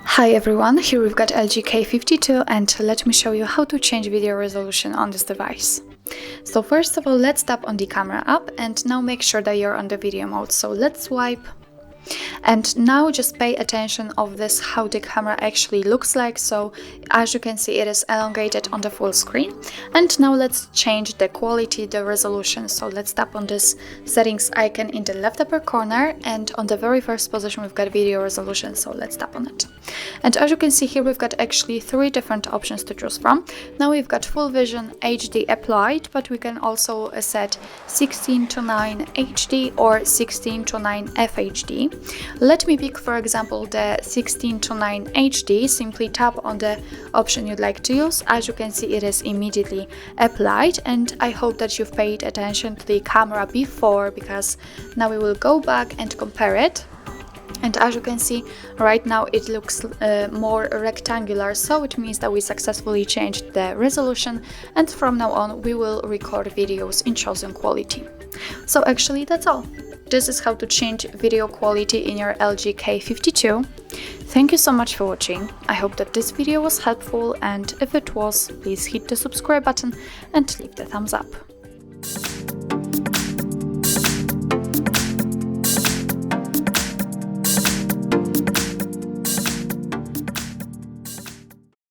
Hi everyone, here we've got LG K52 and let me show you how to change video resolution on this device. So first of all, let's tap on the camera app and now make sure that you're on the video mode. So let's swipe. And now just pay attention of this, how the camera actually looks like. So as you can see, it is elongated on the full screen. And now let's change the quality, the resolution. So let's tap on this settings icon in the left upper corner, and on the very first position we've got video resolution, so let's tap on it. And as you can see here, we've got actually 3 different options to choose from. Now we've got full vision HD applied, but we can also set 16:9 HD or 16:9 FHD. Let me pick, for example, the 16:9 HD. Simply tap on the option you'd like to use. As you can see, it is immediately applied, and I hope that you've paid attention to the camera before, because now we will go back and compare it. And as you can see, right now it looks more rectangular, so it means that we successfully changed the resolution, and from now on we will record videos in chosen quality. So actually that's all. This is how to change video quality in your LG K52. Thank you so much for watching. I hope that this video was helpful, and if it was, please hit the subscribe button and leave the thumbs up.